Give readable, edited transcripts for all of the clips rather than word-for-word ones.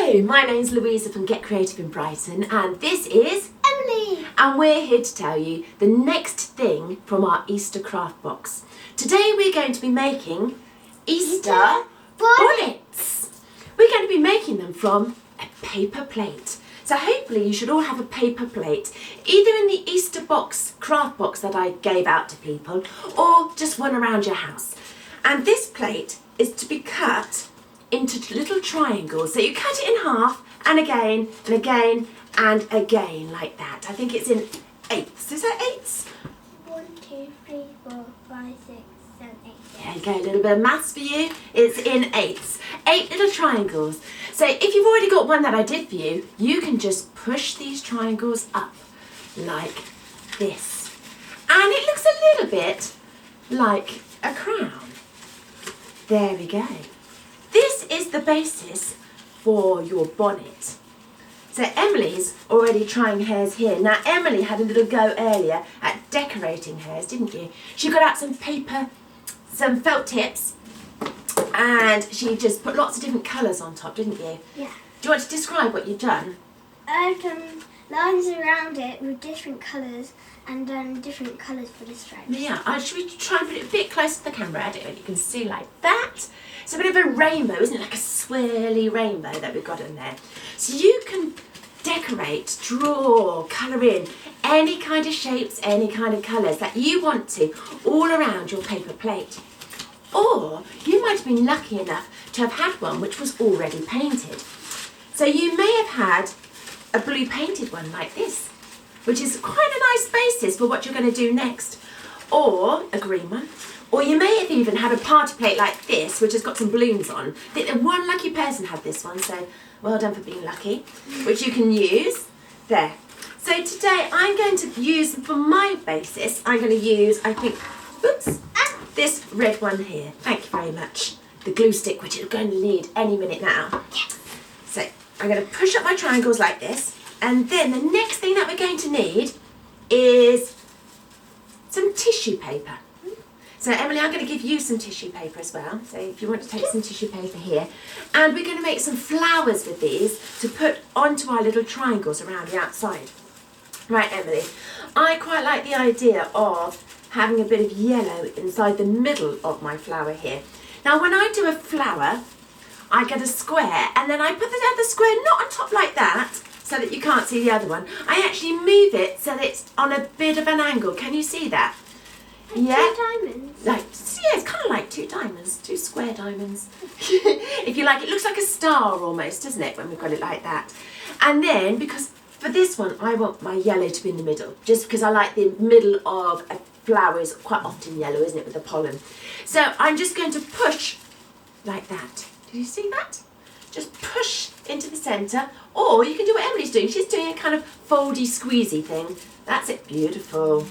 Hello, my name's Louisa from Get Creative in Brighton, and this is Emily. And we're here to tell you the next thing from our Easter craft box. Today we're going to be making Easter bonnets. We're going to be making them from a paper plate. So hopefully you should all have a paper plate, either in the Easter box, craft box that I gave out to people, or just one around your house. And this plate is to be cut into little triangles. So you cut it in half, and again, and again, and again, like that. I think it's in eighths. Is that eighths? 1, 2, 3, 4, 5, 6, 7, 8. There you go, a little bit of maths for you. It's in eighths. 8 little triangles. So if you've already got one that I did for you, you can just push these triangles up like this. And it looks a little bit like a crown. There we go. This is the basis for your bonnet. So Emily's already trying hers here. Now Emily had a little go earlier at decorating hers, didn't you? She got out some paper, some felt tips, and she just put lots of different colours on top, didn't you? Yeah. Do you want to describe what you've done? I've done lines around it with different colours and done different colours for the stripes. Yeah, should we try and put it a bit closer to the camera? I don't know if you can see like that. It's a bit of a rainbow, isn't it? Like a swirly rainbow that we've got in there. So you can decorate, draw, colour in any kind of shapes, any kind of colours that you want to all around your paper plate. Or you might have been lucky enough to have had one which was already painted. So you may have had a blue painted one like this, which is quite a nice basis for what you're going to do next. Or a green one. Or you may have even had a party plate like this, which has got some balloons on. I think that one lucky person had this one, so well done for being lucky, which you can use there. So today I'm going to use, for my basis, I'm going to use, I think, oops, this red one here. Thank you very much. The glue stick, which you're going to need any minute now. So I'm going to push up my triangles like this, and then the next thing that we're going to need is some tissue paper. So Emily, I'm going to give you some tissue paper as well. So if you want to take some tissue paper here. And we're going to make some flowers with these to put onto our little triangles around the outside. Right, Emily, I quite like the idea of having a bit of yellow inside the middle of my flower here. Now when I do a flower, I get a square, and then I put the other square not on top like that, so that you can't see the other one. I actually move it so that it's on a bit of an angle. Can you see that? Yeah. 2 diamonds. Like, yeah, it's kind of like 2 diamonds, 2 square diamonds. If you like, it looks like a star almost, doesn't it, when we've got it like that? And then, because for this one, I want my yellow to be in the middle, just because I like the middle of a flower is quite often yellow, isn't it, with the pollen. So I'm just going to push like that. Did you see that? Just push into the centre, or you can do what Emily's doing. She's doing a kind of foldy, squeezy thing. That's it, beautiful.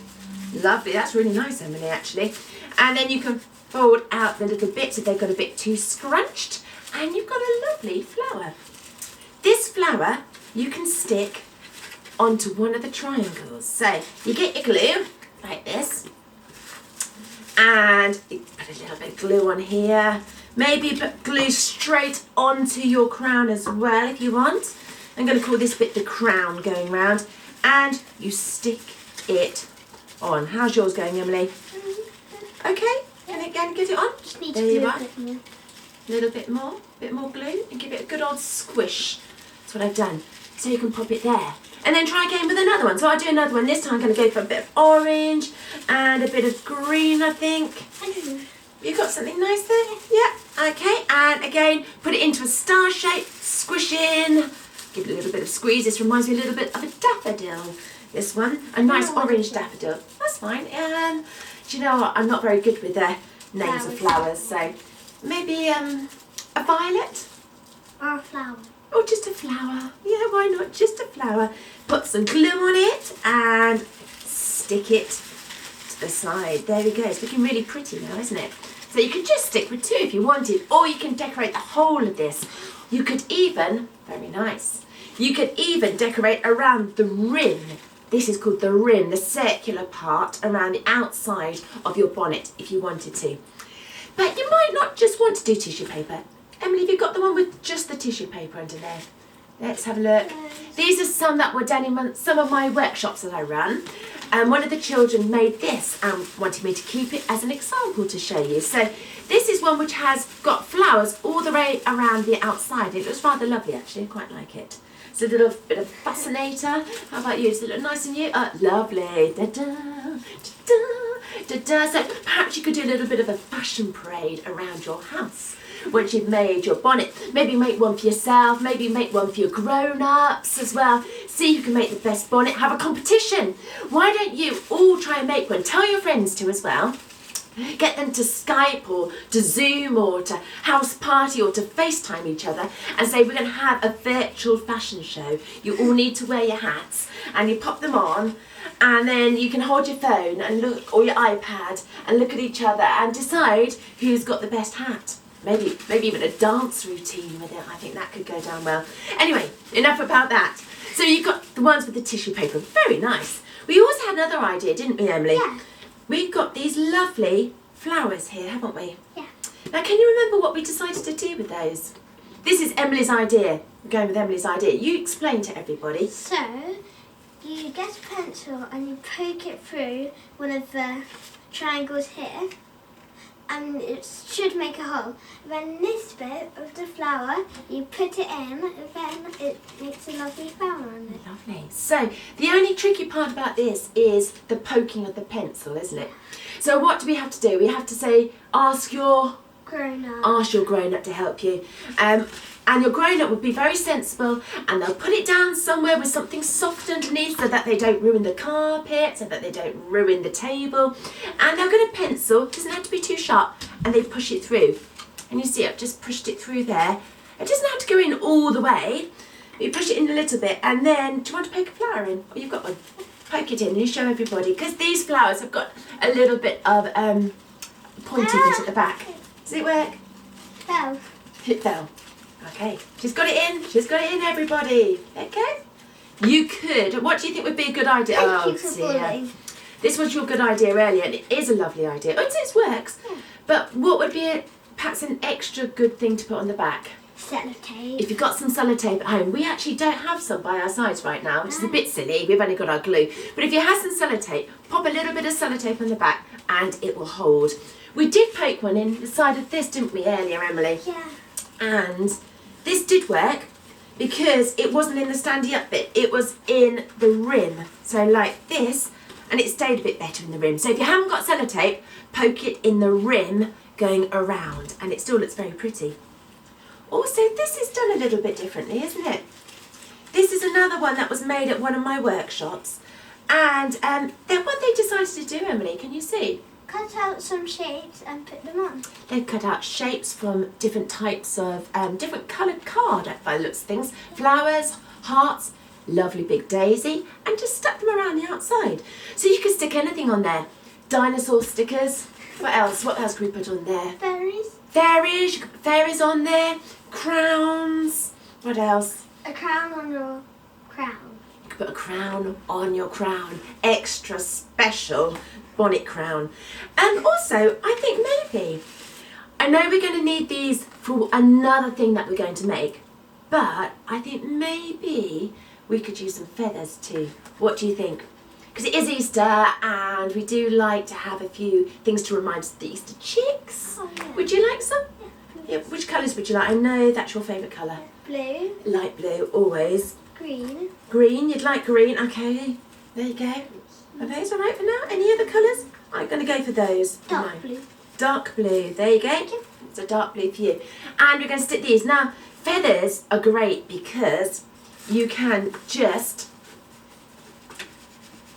Lovely, that's really nice, Emily, actually. And then you can fold out the little bits if they've got a bit too scrunched, and you've got a lovely flower. This flower you can stick onto one of the triangles. So you get your glue like this, and you put a little bit of glue on here. Maybe put glue straight onto your crown as well if you want. I'm going to call this bit the crown going round, and you stick it on. How's yours going, Emily? Okay, can you get it on? Just need There to you glue are. a bit more. A little bit more glue, and give it a good old squish. That's what I've done. So you can pop it there. And then try again with another one. So I'll do another one. This time I'm going to go for a bit of orange and a bit of green, I think. You got something nice there? Yeah, okay. And again, put it into a star shape, squish in, give it a little bit of squeeze. This reminds me a little bit of a daffodil. This one, a nice orange daffodil. That's fine. Do you know what? I'm not very good with the names of flowers, so maybe a violet? Or a flower. Or just a flower. Yeah, why not? Just a flower. Put some glue on it and stick it to the side. There we go. It's looking really pretty now, isn't it? So you could just stick with 2 if you wanted, or you can decorate the whole of this. You could even, very nice, you could even decorate around the rim. This is called the rim, the circular part around the outside of your bonnet if you wanted to. But you might not just want to do tissue paper. Emily, have you got the one with just the tissue paper under there? Let's have a look. These are some that were done in some of my workshops that I run. And one of the children made this and wanted me to keep it as an example to show you. So this is one which has got flowers all the way around the outside. It looks rather lovely actually, I quite like it. It's a little bit of fascinator. How about you? Does it look nice on you? Lovely. Da-da, da-da, da-da. So perhaps you could do a little bit of a fashion parade around your house. Once you've made your bonnet, maybe make one for yourself, maybe make one for your grown-ups as well. See who can make the best bonnet. Have a competition. Why don't you all try and make one? Tell your friends to as well. Get them to Skype or to Zoom or to house party or to FaceTime each other and say we're going to have a virtual fashion show. You all need to wear your hats and you pop them on and then you can hold your phone and look, or your iPad, and look at each other and decide who's got the best hat. Maybe even a dance routine with it. I think that could go down well. Anyway, enough about that. So you've got the ones with the tissue paper. Very nice. We also had another idea, didn't we, Emily? Yeah. We've got these lovely flowers here, haven't we? Yeah. Now, can you remember what we decided to do with those? This is Emily's idea. We're going with Emily's idea. You explain to everybody. So, you get a pencil and you poke it through one of the triangles here. And it should make a hole. Then this bit of the flower, you put it in, then it makes a lovely flower on it. Lovely. So the only tricky part about this is the poking of the pencil, isn't it? So what do we have to do? We have to say, ask your grown-up to help you. And your grown-up would be very sensible and they'll put it down somewhere with something soft underneath so that they don't ruin the carpet, so that they don't ruin the table. And they'll get a pencil, doesn't have to be too sharp, and they push it through. And you see I've just pushed it through there. It doesn't have to go in all the way. You push it in a little bit and then, do you want to poke a flower in? Oh, you've got one. Poke it in and you show everybody, because these flowers have got a little bit of pointy bit at the back. Does it work? Fell. It fell. Okay, she's got it in. She's got it in, everybody. Okay. You could. What do you think would be a good idea? Thank you for falling. This was your good idea earlier, and it is a lovely idea. It works. Yeah. But what would be perhaps an extra good thing to put on the back? Sellotape. If you've got some sellotape at home, we actually don't have some by our sides right now, which is a bit silly. We've only got our glue. But if you have some sellotape, pop a little bit of sellotape on the back, and it will hold. We did poke one in the side of this, didn't we, earlier, Emily? Yeah. And this did work because it wasn't in the standy up bit, it was in the rim. So like this, and it stayed a bit better in the rim. So if you haven't got sellotape, poke it in the rim going around and it still looks very pretty. Also, this is done a little bit differently, isn't it? This is another one that was made at one of my workshops. And then what they decided to do, Emily, can you see? Cut out some shapes and put them on. They've cut out shapes from different types of, different coloured card by the looks of things. Flowers, hearts, lovely big daisy, and just stuck them around the outside. So you could stick anything on there. Dinosaur stickers. What else? What else can we put on there? Fairies. Fairies. You could put fairies on there. Crowns. What else? A crown on your crown. You could put a crown on your crown. Extra special bonnet crown. And also, I think maybe, I know we're going to need these for another thing that we're going to make, but I think maybe we could use some feathers too. What do you think? Because it is Easter and we do like to have a few things to remind us of the Easter chicks. Oh, yeah. Would you like some? Yeah. Yeah. Which colours would you like? I know that's your favourite colour. Blue. Light blue, always. Green. Green, you'd like green? Okay, there you go. Are those all right for now? Any other colours? I'm going to go for those. Dark blue. Dark blue, there you go. It's a dark blue for you. And we're going to stick these. Now, feathers are great because you can just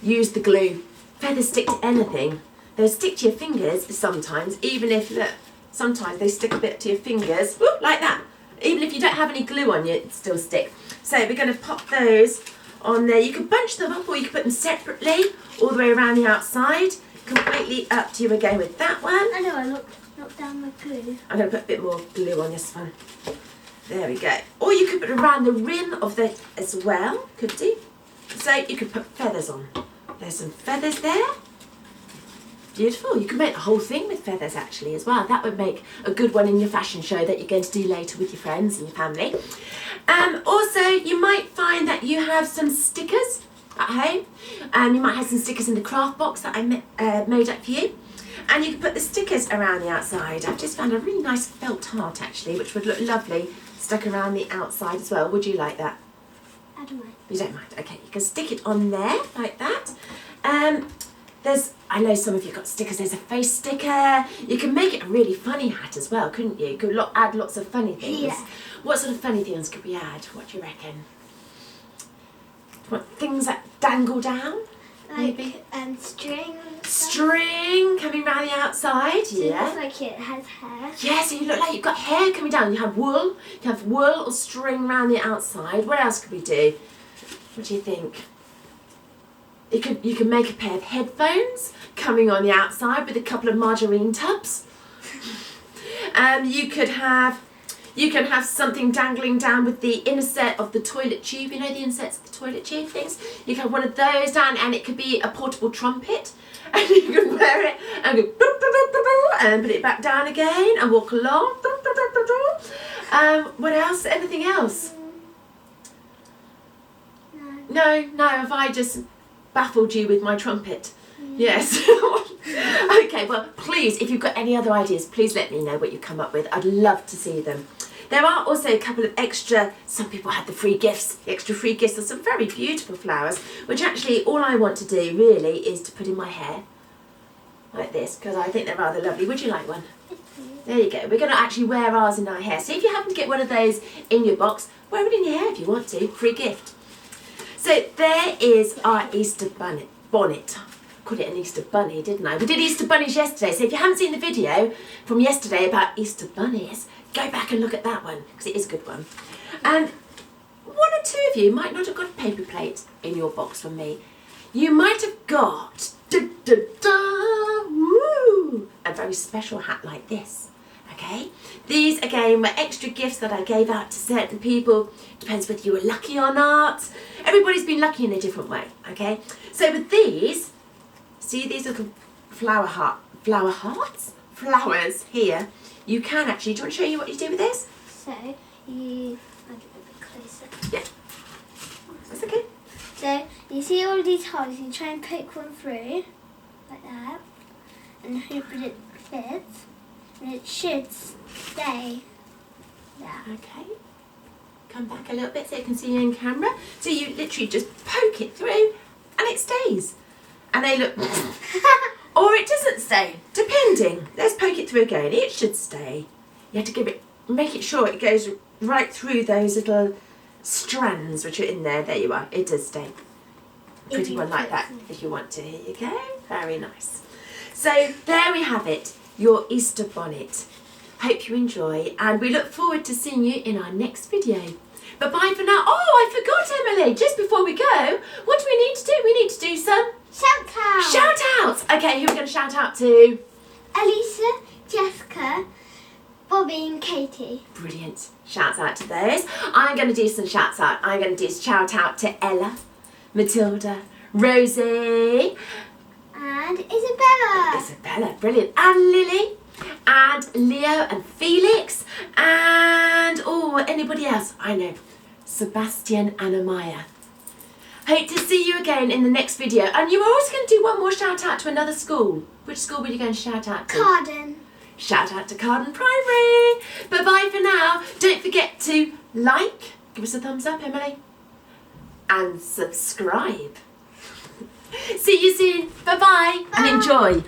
use the glue. Feathers stick to anything. They'll stick to your fingers sometimes, even if, look, sometimes they stick a bit to your fingers, whoop, like that. Even if you don't have any glue on you, it still stick. So we're going to pop those on there. You can bunch them up or you can put them separately all the way around the outside. Completely up to you again with that one. I know, I knocked down my glue. I'm going to put a bit more glue on this one. There we go. Or you could put it around the rim of the as well, could do. So you could put feathers on. There's some feathers there. Beautiful. You could make the whole thing with feathers actually as well. That would make a good one in your fashion show that you're going to do later with your friends and your family. Also, you might find that you have some stickers at home. You might have some stickers in the craft box that I made up for you. And you can put the stickers around the outside. I've just found a really nice felt heart actually, which would look lovely stuck around the outside as well. Would you like that? I don't mind. You don't mind? Okay, you can stick it on there like that. I know some of you got stickers. There's a face sticker. You can make it a really funny hat as well, couldn't you? You could add lots of funny things. Yeah. What sort of funny things could we add? What do you reckon? What things that dangle down? Like maybe? String. String coming round the outside. So Yeah. it looks like it has hair. Yeah, so you look like you've got hair coming down. You have wool. You have wool or string around the outside. What else could we do? What do you think? You can make a pair of headphones coming on the outside with a couple of margarine tubs. You can have something dangling down with the inset of the toilet tube. You know the insets of the toilet tube things? You can have one of those down, and it could be a portable trumpet. And you can wear it and go and then put it back down again and walk along. What else? Anything else? No. Have I just baffled you with my trumpet? Yes. Okay, well, please, if you've got any other ideas, please let me know what you come up with. I'd love to see them. There are also a couple of extra, some people had the free gifts, the extra free gifts of some very beautiful flowers, which actually all I want to do really is to put in my hair, like this, because I think they're rather lovely. Would you like one? There you go. We're going to actually wear ours in our hair. So if you happen to get one of those in your box, wear it in your hair if you want to. Free gift. So there is our Easter bonnet. I called it an Easter bunny, didn't I? We did Easter bunnies yesterday. So if you haven't seen the video from yesterday about Easter bunnies, go back and look at that one, because it is a good one. And one or two of you might not have got a paper plate in your box from me. You might have got a very special hat like this. Okay, these again were extra gifts that I gave out to certain people. Depends whether you were lucky or not. Everybody's been lucky in a different way. Okay, so with these, see these little flowers here. You can actually. Do you want to show you what you do with this? So I'll get a bit closer. Yeah, that's okay. So you see all these holes. You try and poke one through like that, and hope that it fits. And it should stay there. Okay. Come back a little bit so you can see you in camera. So you literally just poke it through and it stays. And they look... or it doesn't stay, depending. Let's poke it through again. It should stay. You have to make it sure it goes right through those little strands which are in there. There you are. It does stay. Pretty one like that if you want to. Here you go. Very nice. So there we have it. Your Easter bonnet. Hope you enjoy, and we look forward to seeing you in our next video. But bye for now. Oh, I forgot, Emily, just before we go, what do we need to do? We need to do some shout outs. Shout outs. Okay, who are we going to shout out to? Elisa, Jessica, Bobby and Katie. Brilliant. Shouts out to those. I'm going to do some shouts out. I'm going to do a shout out to Ella, Matilda, Rosie, and Isabella. Isabella, brilliant. And Lily, and Leo, and Felix, and anybody else? I know. Sebastian and Amaya. Hope to see you again in the next video. And you were also going to do one more shout out to another school. Which school were you going to shout out to? Carden. Shout out to Carden Primary. Bye bye for now. Don't forget to like, give us a thumbs up, Emily, and subscribe. See you soon. Bye bye and enjoy.